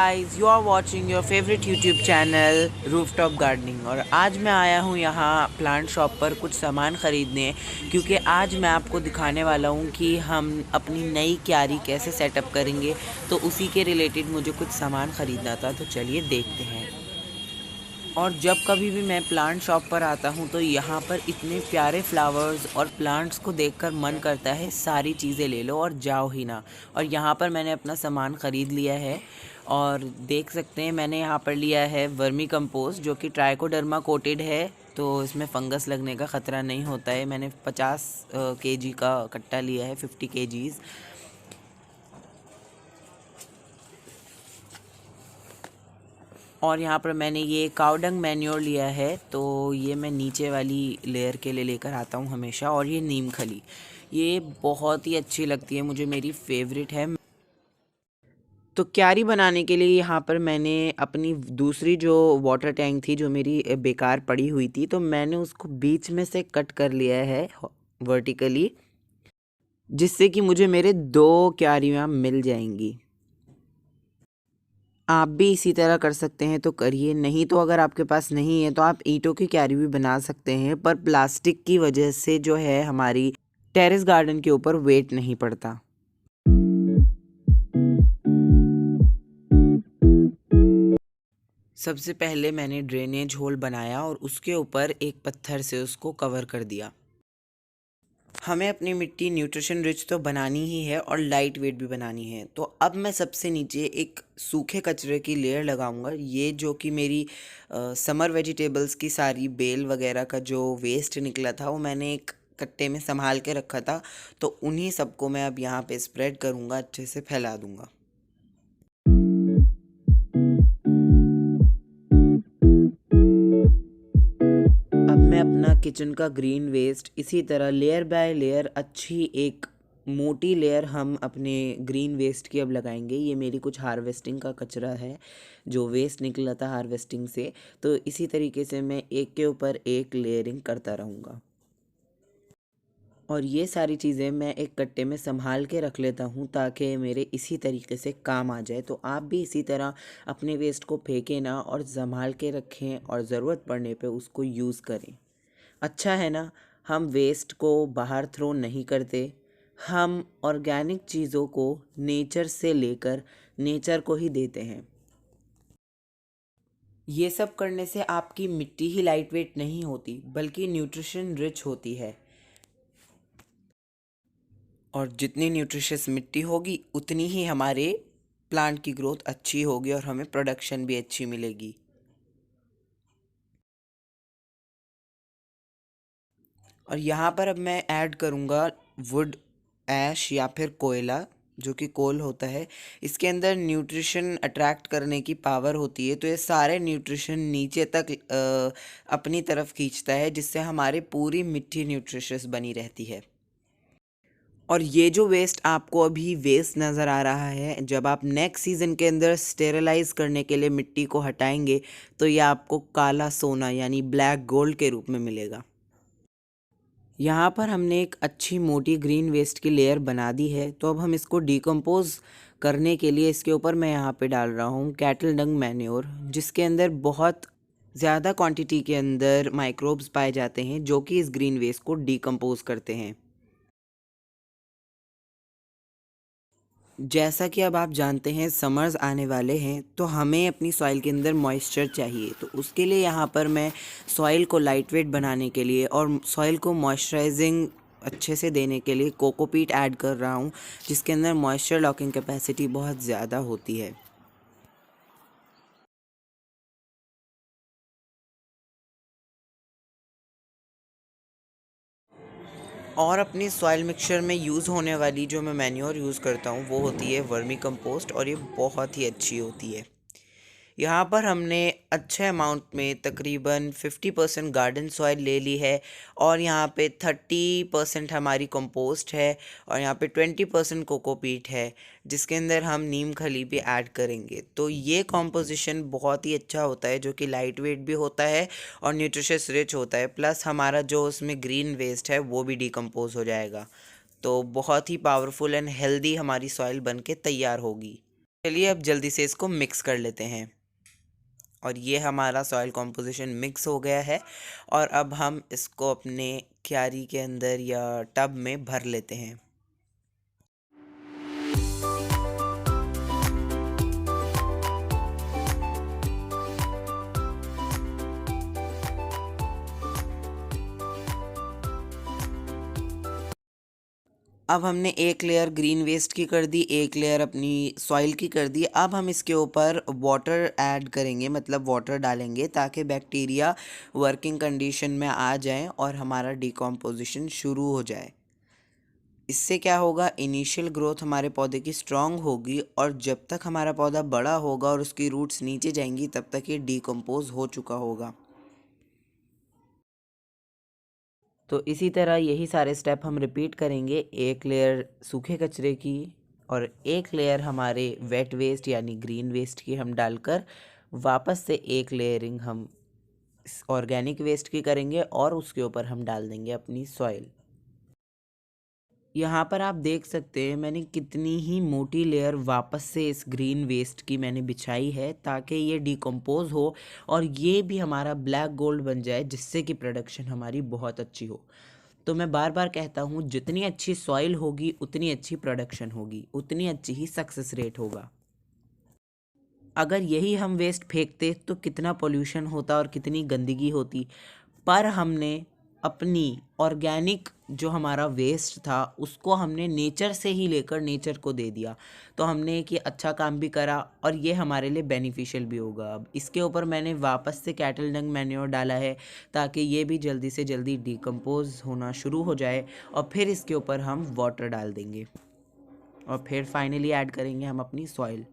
Guys, you are watching your favourite YouTube channel rooftop gardening. और आज मैं आया हूँ यहाँ प्लांट शॉप पर कुछ सामान ख़रीदने, क्योंकि आज मैं आपको दिखाने वाला हूँ कि हम अपनी नई क्यारी कैसे सेटअप करेंगे। तो उसी के रिलेटेड मुझे कुछ सामान ख़रीदना था, तो चलिए देखते हैं। और जब कभी भी मैं प्लांट शॉप पर आता हूँ तो यहाँ पर इतने प्यारे फ्लावर्स और प्लांट्स को देखकर मन करता है सारी चीज़ें ले लो और जाओ ही ना। और यहाँ पर मैंने अपना सामान ख़रीद लिया है और देख सकते हैं मैंने यहाँ पर लिया है वर्मी कंपोस्ट, जो कि ट्राइकोडर्मा कोटेड है, तो इसमें फंगस लगने का ख़तरा नहीं होता है। मैंने 50 केजी का कट्टा लिया है, 50 केजीज़। और यहाँ पर मैंने ये कावडंग मैन्योर लिया है, तो ये मैं नीचे वाली लेयर के लिए लेकर आता हूँ हमेशा। और ये नीम खली, ये बहुत ही अच्छी लगती है मुझे, मेरी फेवरेट है। तो क्यारी बनाने के लिए यहाँ पर मैंने अपनी दूसरी जो वाटर टैंक थी, जो मेरी बेकार पड़ी हुई थी, तो मैंने उसको बीच में से कट कर लिया है वर्टिकली, जिससे कि मुझे मेरे 2 क्यारियाँ मिल जाएंगी। आप भी इसी तरह कर सकते हैं तो करिए, नहीं तो अगर आपके पास नहीं है तो आप ईंटों की क्यारी भी बना सकते हैं, पर प्लास्टिक की वजह से जो है हमारी टेरेस गार्डन के ऊपर वेट नहीं पड़ता। सबसे पहले मैंने ड्रेनेज होल बनाया और उसके ऊपर एक पत्थर से उसको कवर कर दिया। हमें अपनी मिट्टी न्यूट्रिशन रिच तो बनानी ही है और लाइट वेट भी बनानी है। तो अब मैं सबसे नीचे एक सूखे कचरे की लेयर लगाऊंगा। ये जो कि मेरी समर वेजिटेबल्स की सारी बेल वगैरह का जो वेस्ट निकला था, वो मैंने एक कट्टे में संभाल के रखा था, तो उन्हीं सबको मैं अब यहाँ पे स्प्रेड करूँगा, अच्छे से फैला दूँगा। अब मैं अपना किचन का ग्रीन वेस्ट इसी तरह लेयर बाय लेयर, अच्छी एक मोटी लेयर हम अपने ग्रीन वेस्ट की अब लगाएंगे। ये मेरी कुछ हार्वेस्टिंग का कचरा है जो वेस्ट निकला था हार्वेस्टिंग से, तो इसी तरीके से मैं एक के ऊपर एक लेयरिंग करता रहूँगा। और ये सारी चीज़ें मैं एक कट्टे में संभाल के रख लेता हूँ ताकि मेरे इसी तरीके से काम आ जाए। तो आप भी इसी तरह अपने वेस्ट को फेंकें ना, और संभाल के रखें, और ज़रूरत पड़ने पे उसको यूज़ करें। अच्छा है ना, हम वेस्ट को बाहर थ्रो नहीं करते, हम ऑर्गेनिक चीज़ों को नेचर से लेकर नेचर को ही देते हैं। ये सब करने से आपकी मिट्टी ही लाइट वेट नहीं होती, बल्कि न्यूट्रिशन रिच होती है। और जितनी न्यूट्रिशियस मिट्टी होगी उतनी ही हमारे प्लांट की ग्रोथ अच्छी होगी और हमें प्रोडक्शन भी अच्छी मिलेगी। और यहाँ पर अब मैं ऐड करूँगा वुड ऐश या फिर कोयला, जो कि कोल होता है। इसके अंदर न्यूट्रिशन अट्रैक्ट करने की पावर होती है, तो ये सारे न्यूट्रिशन नीचे तक अपनी तरफ खींचता है, जिससे हमारी पूरी मिट्टी न्यूट्रिशियस बनी रहती है। और ये जो वेस्ट आपको अभी वेस्ट नज़र आ रहा है, जब आप नेक्स्ट सीज़न के अंदर स्टेरलाइज करने के लिए मिट्टी को हटाएंगे तो ये आपको काला सोना यानी ब्लैक गोल्ड के रूप में मिलेगा। यहाँ पर हमने एक अच्छी मोटी ग्रीन वेस्ट की लेयर बना दी है, तो अब हम इसको डिकम्पोज करने के लिए इसके ऊपर मैं यहाँ पे डाल रहा हूँ कैटल डंग मैन्योर, जिसके अंदर बहुत ज़्यादा क्वांटिटी के अंदर माइक्रोब्स पाए जाते हैं जो कि इस ग्रीन वेस्ट को डिकम्पोज करते हैं। जैसा कि अब आप जानते हैं समर्स आने वाले हैं, तो हमें अपनी सॉइल के अंदर मॉइस्चर चाहिए। तो उसके लिए यहाँ पर मैं सॉइल को लाइट वेट बनाने के लिए और सॉइल को मॉइस्चराइजिंग अच्छे से देने के लिए कोकोपीट ऐड कर रहा हूँ, जिसके अंदर मॉइस्चर लॉकिंग कैपेसिटी बहुत ज़्यादा होती है। और अपनी सॉइल मिक्सचर में यूज़ होने वाली जो मैं मैन्योर यूज़ करता हूँ वो होती है वर्मी कंपोस्ट, और ये बहुत ही अच्छी होती है। यहाँ पर हमने अच्छे अमाउंट में तकरीबन 50% गार्डन सॉइल ले ली है, और यहाँ पे 30% हमारी कंपोस्ट है, और यहाँ पे 20% कोकोपीट है, जिसके अंदर हम नीम खली भी ऐड करेंगे। तो ये कॉम्पोजिशन बहुत ही अच्छा होता है, जो कि लाइट वेट भी होता है और न्यूट्रिशियस रिच होता है, प्लस हमारा जो उसमें ग्रीन वेस्ट है वो भी डिकम्पोज हो जाएगा। तो बहुत ही पावरफुल एंड हेल्दी हमारी सॉइल बन के तैयार होगी। चलिए अब जल्दी से इसको मिक्स कर लेते हैं। और ये हमारा सॉइल कॉम्पोजिशन मिक्स हो गया है और अब हम इसको अपने क्यारी के अंदर या टब में भर लेते हैं। अब हमने एक लेयर ग्रीन वेस्ट की कर दी, एक लेयर अपनी सॉइल की कर दी। अब हम इसके ऊपर वाटर ऐड करेंगे, मतलब वाटर डालेंगे ताकि बैक्टीरिया वर्किंग कंडीशन में आ जाएं और हमारा डिकम्पोजिशन शुरू हो जाए। इससे क्या होगा, इनिशियल ग्रोथ हमारे पौधे की स्ट्रांग होगी और जब तक हमारा पौधा बड़ा होगा और उसकी रूट्स नीचे जाएंगी तब तक ये डिकम्पोज हो चुका होगा। तो इसी तरह यही सारे स्टेप हम रिपीट करेंगे, एक लेयर सूखे कचरे की और एक लेयर हमारे वेट वेस्ट यानी ग्रीन वेस्ट की हम डालकर वापस से एक लेयरिंग हम ऑर्गेनिक वेस्ट की करेंगे और उसके ऊपर हम डाल देंगे अपनी सॉइल। यहाँ पर आप देख सकते हैं मैंने कितनी ही मोटी लेयर वापस से इस ग्रीन वेस्ट की मैंने बिछाई है ताकि ये डिकम्पोज हो और ये भी हमारा ब्लैक गोल्ड बन जाए, जिससे कि प्रोडक्शन हमारी बहुत अच्छी हो। तो मैं बार बार कहता हूँ, जितनी अच्छी सॉइल होगी उतनी अच्छी प्रोडक्शन होगी, उतनी अच्छी ही सक्सेस रेट होगा। अगर यही हम वेस्ट फेंकते तो कितना पोल्यूशन होता और कितनी गंदगी होती। पर हमने अपनी ऑर्गेनिक जो हमारा वेस्ट था उसको हमने नेचर से ही लेकर नेचर को दे दिया। तो हमने एक ये अच्छा काम भी करा और ये हमारे लिए बेनिफिशियल भी होगा। अब इसके ऊपर मैंने वापस से कैटल डंग मैन्योर डाला है ताकि ये भी जल्दी से जल्दी डिकम्पोज होना शुरू हो जाए और फिर इसके ऊपर हम वाटर डाल देंगे और फिर फाइनली ऐड करेंगे हम अपनी सॉइल।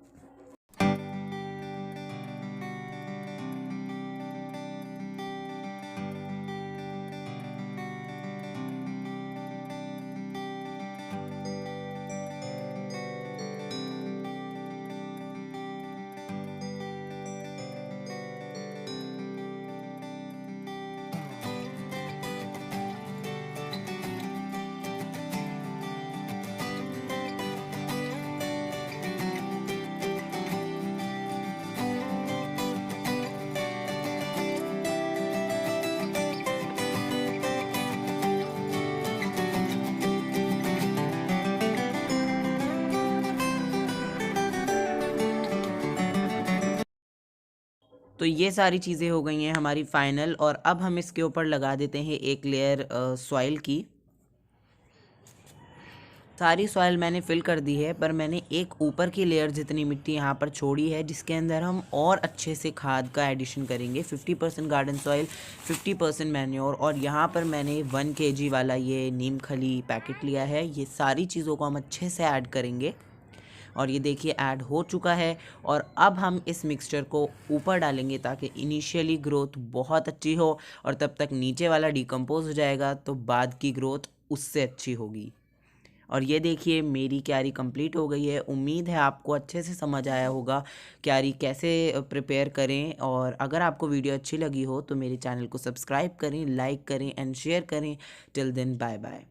तो ये सारी चीज़ें हो गई हैं हमारी फाइनल और अब हम इसके ऊपर लगा देते हैं एक लेयर सॉइल की। सारी सॉइल मैंने फिल कर दी है पर मैंने एक ऊपर की लेयर जितनी मिट्टी यहाँ पर छोड़ी है जिसके अंदर हम और अच्छे से खाद का एडिशन करेंगे। 50% गार्डन सॉइल, 50% मैन्योर और यहाँ पर मैंने 1 kg वाला ये नीम खली पैकेट लिया है। ये सारी चीज़ों को हम अच्छे से ऐड करेंगे और ये देखिए ऐड हो चुका है। और अब हम इस मिक्सचर को ऊपर डालेंगे ताकि इनिशियली ग्रोथ बहुत अच्छी हो और तब तक नीचे वाला डिकम्पोज हो जाएगा तो बाद की ग्रोथ उससे अच्छी होगी। और ये देखिए मेरी क्यारी कंप्लीट हो गई है। उम्मीद है आपको अच्छे से समझ आया होगा क्यारी कैसे प्रिपेयर करें। और अगर आपको वीडियो अच्छी लगी हो तो मेरे चैनल को सब्सक्राइब करें, लाइक करें एंड शेयर करें। Till then bye bye.